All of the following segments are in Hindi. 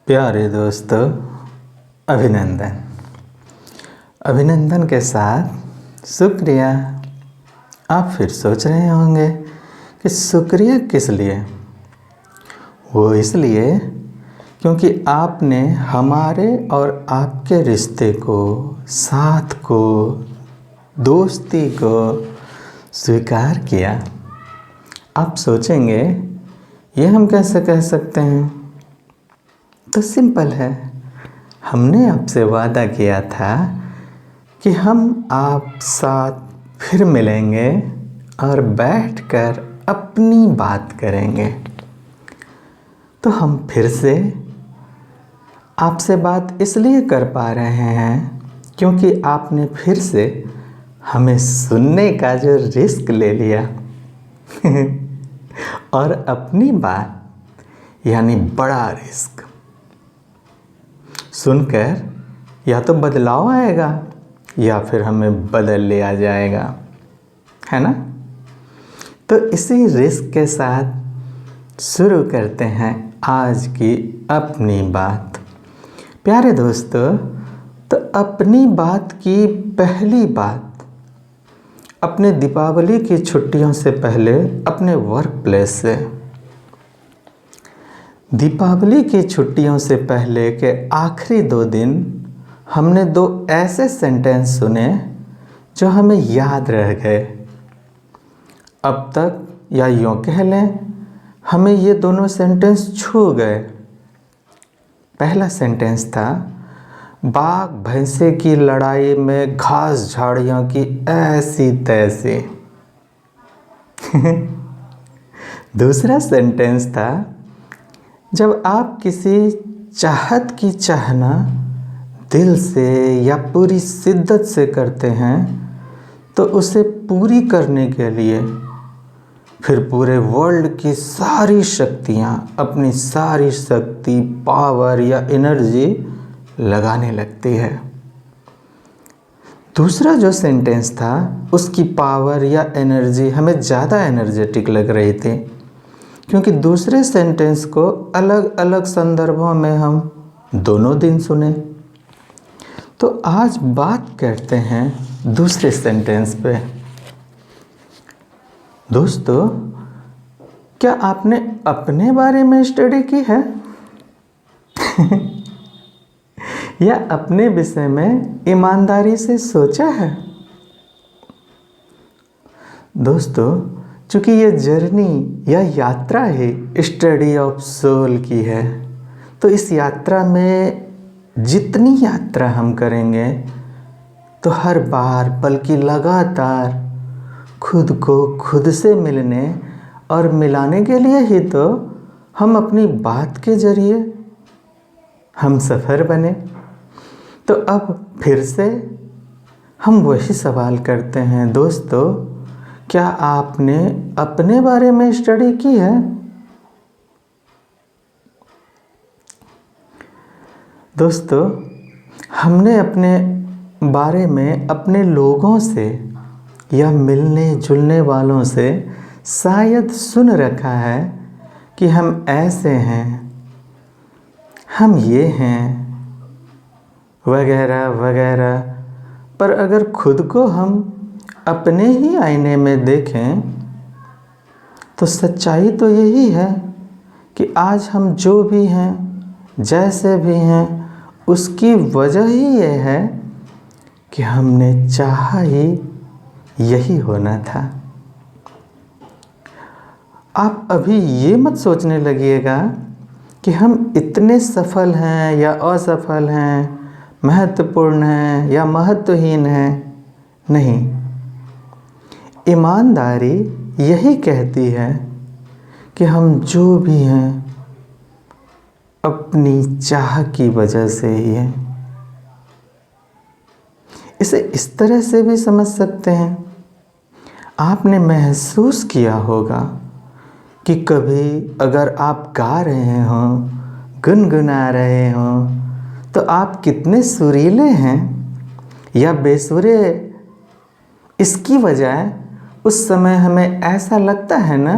प्यारे दोस्तों, अभिनंदन। अभिनंदन के साथ शुक्रिया। आप फिर सोच रहे होंगे कि शुक्रिया किस लिए। वो इसलिए क्योंकि आपने हमारे और आपके रिश्ते को, साथ को, दोस्ती को स्वीकार किया। आप सोचेंगे ये हम कैसे कह सकते हैं। तो सिंपल है, हमने आपसे वादा किया था कि हम आप साथ फिर मिलेंगे और बैठकर अपनी बात करेंगे। तो हम फिर से आपसे बात इसलिए कर पा रहे हैं क्योंकि आपने फिर से हमें सुनने का जो रिस्क ले लिया और अपनी बात यानी बड़ा रिस्क सुनकर या तो बदलाव आएगा या फिर हमें बदल लिया जाएगा, है ना। तो इसी रिस्क के साथ शुरू करते हैं आज की अपनी बात। प्यारे दोस्तों, तो अपनी बात की पहली बात अपने दीपावली की छुट्टियों से पहले अपने वर्क प्लेस से। दीपावली की छुट्टियों से पहले के आखिरी 2 दिन हमने 2 ऐसे सेंटेंस सुने जो हमें याद रह गए। अब तक या यूँ कह लें, हमें ये दोनों सेंटेंस छू गए। पहला सेंटेंस था, बाघ भैंसे की लड़ाई में घास झाड़ियों की ऐसी तैसी। दूसरा सेंटेंस था, जब आप किसी चाहत की चाहना दिल से या पूरी शिद्दत से करते हैं तो उसे पूरी करने के लिए फिर पूरे वर्ल्ड की सारी शक्तियाँ, अपनी सारी शक्ति, पावर या एनर्जी लगाने लगती है। दूसरा जो सेंटेंस था, उसकी पावर या एनर्जी हमें ज़्यादा एनर्जेटिक लग रही थी क्योंकि दूसरे सेंटेंस को अलग अलग संदर्भों में हम दोनों दिन सुने। तो आज बात करते हैं दूसरे सेंटेंस पे। दोस्तों, क्या आपने अपने बारे में स्टडी की है या अपने विषय में ईमानदारी से सोचा है। दोस्तों, चूँकि ये जर्नी या यात्रा ही स्टडी ऑफ सोल की है, तो इस यात्रा में जितनी यात्रा हम करेंगे तो हर बार बल्कि लगातार खुद को खुद से मिलने और मिलाने के लिए ही तो हम अपनी बात के जरिए हम सफ़र बने। तो अब फिर से हम वही सवाल करते हैं, दोस्तों, क्या आपने अपने बारे में स्टडी की है। दोस्तों, हमने अपने बारे में अपने लोगों से या मिलने जुलने वालों से शायद सुन रखा है कि हम ऐसे हैं, हम ये हैं, वगैरह वगैरह। पर अगर खुद को हम अपने ही आईने में देखें तो सच्चाई तो यही है कि आज हम जो भी हैं, जैसे भी हैं, उसकी वजह ही ये है कि हमने चाहा ही यही होना था। आप अभी ये मत सोचने लगिएगा कि हम इतने सफल हैं या असफल हैं, महत्वपूर्ण हैं या महत्वहीन हैं। नहीं, ईमानदारी यही कहती है कि हम जो भी हैं अपनी चाह की वजह से ही हैं। इसे इस तरह से भी समझ सकते हैं, आपने महसूस किया होगा कि कभी अगर आप गा रहे हों, गुनगुना रहे हों, तो आप कितने सुरीले हैं या बेसुरे। इसकी वजह उस समय हमें ऐसा लगता है ना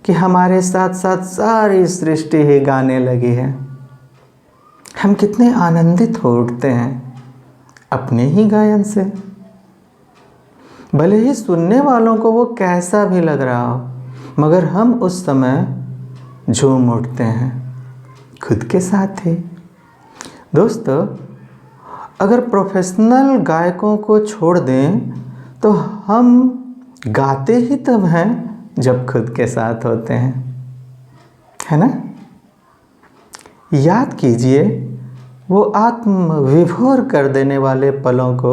कि हमारे साथ साथ सारी सृष्टि ही गाने लगी है। हम कितने आनंदित हो उठते हैं अपने ही गायन से, भले ही सुनने वालों को वो कैसा भी लग रहा हो, मगर हम उस समय झूम उठते हैं खुद के साथ ही। दोस्तों, अगर प्रोफेशनल गायकों को छोड़ दें तो हम गाते ही तब हैं जब खुद के साथ होते हैं, है ना? याद कीजिए वो आत्म विभोर कर देने वाले पलों को।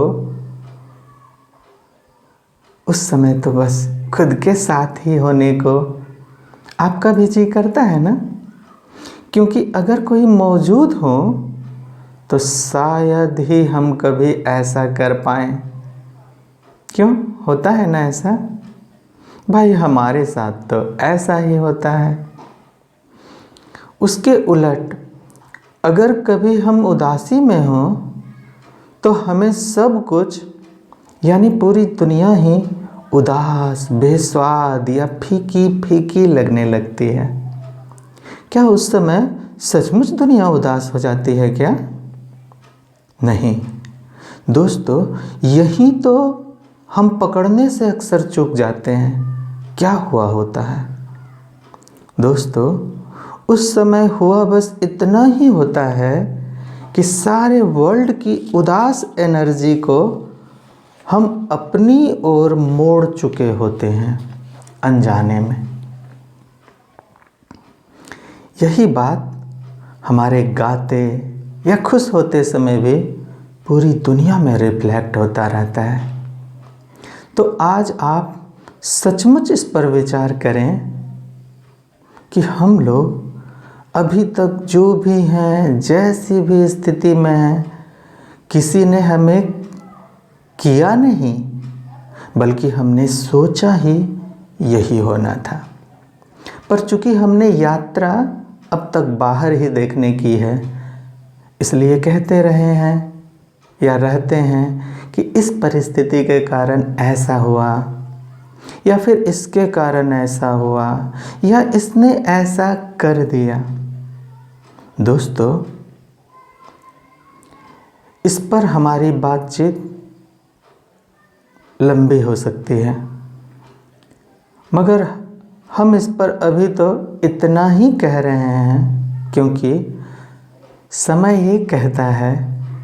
उस समय तो बस खुद के साथ ही होने को आपका भी जी करता है ना? क्योंकि अगर कोई मौजूद हो तो शायद ही हम कभी ऐसा कर पाएं। क्यों होता है ना ऐसा? भाई हमारे साथ तो ऐसा ही होता है। उसके उलट अगर कभी हम उदासी में हो तो हमें सब कुछ यानी पूरी दुनिया ही उदास, बेस्वाद या फीकी फीकी लगने लगती है। क्या उस समय सचमुच दुनिया उदास हो जाती है क्या? नहीं दोस्तों, यही तो हम पकड़ने से अक्सर चूक जाते हैं। क्या हुआ होता है दोस्तों, उस समय हुआ बस इतना ही होता है कि सारे वर्ल्ड की उदास एनर्जी को हम अपनी ओर मोड़ चुके होते हैं अनजाने में। यही बात हमारे गाते या खुश होते समय भी पूरी दुनिया में रिफ्लेक्ट होता रहता है। तो आज आप सचमुच इस पर विचार करें कि हम लोग अभी तक जो भी हैं, जैसी भी स्थिति में हैं, किसी ने हमें किया नहीं, बल्कि हमने सोचा ही यही होना था। पर चूंकि हमने यात्रा अब तक बाहर ही देखने की है, इसलिए कहते रहे हैं या रहते हैं कि इस परिस्थिति के कारण ऐसा हुआ, या फिर इसके कारण ऐसा हुआ, या इसने ऐसा कर दिया। दोस्तों, इस पर हमारी बातचीत लंबी हो सकती है, मगर हम इस पर अभी तो इतना ही कह रहे हैं क्योंकि समय ही कहता है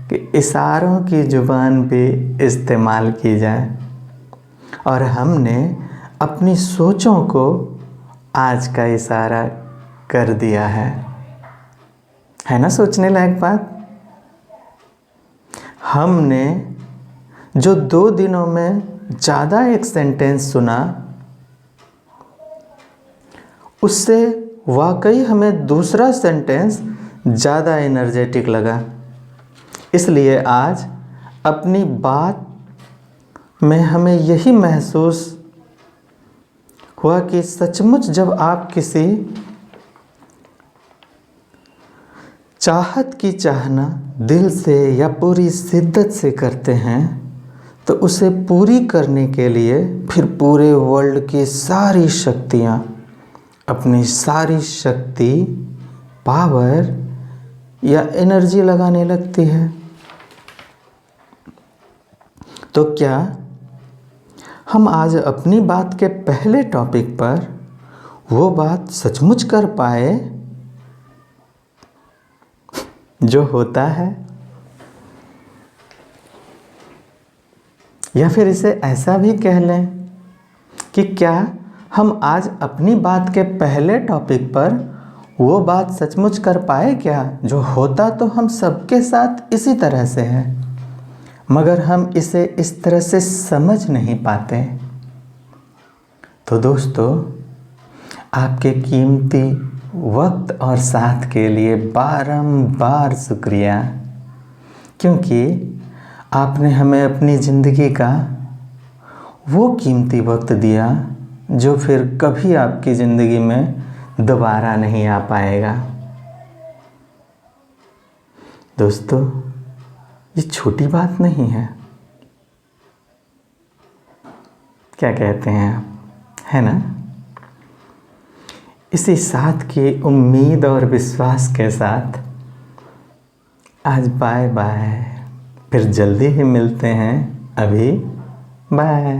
कि इशारों की ज़ुबान भी इस्तेमाल की जाए, और हमने अपनी सोचों को आज का इशारा कर दिया है ना? सोचने लायक बात। हमने जो 2 दिनों में ज़्यादा एक सेंटेंस सुना, उससे वाकई हमें दूसरा सेंटेंस ज़्यादा एनर्जेटिक लगा। इसलिए आज अपनी बात में हमें यही महसूस हुआ कि सचमुच जब आप किसी चाहत की चाहना दिल से या पूरी शिद्दत से करते हैं तो उसे पूरी करने के लिए फिर पूरे वर्ल्ड की सारी शक्तियाँ, अपनी सारी शक्ति, पावर या एनर्जी लगाने लगती है। तो क्या हम आज अपनी बात के पहले टॉपिक पर वो बात सचमुच कर पाए जो होता है? या फिर इसे ऐसा भी कह लें कि क्या हम आज अपनी बात के पहले टॉपिक पर वो बात सचमुच कर पाए क्या जो होता तो हम सबके साथ इसी तरह से है, मगर हम इसे इस तरह से समझ नहीं पाते। तो दोस्तों, आपके कीमती वक्त और साथ के लिए बारंबार शुक्रिया, क्योंकि आपने हमें अपनी ज़िंदगी का वो कीमती वक्त दिया जो फिर कभी आपकी ज़िंदगी में दोबारा नहीं आ पाएगा। दोस्तों, ये छोटी बात नहीं है, क्या कहते हैं आप, है ना? इसी साथ की उम्मीद और विश्वास के साथ आज बाय बाय, फिर जल्दी ही मिलते हैं, अभी बाय।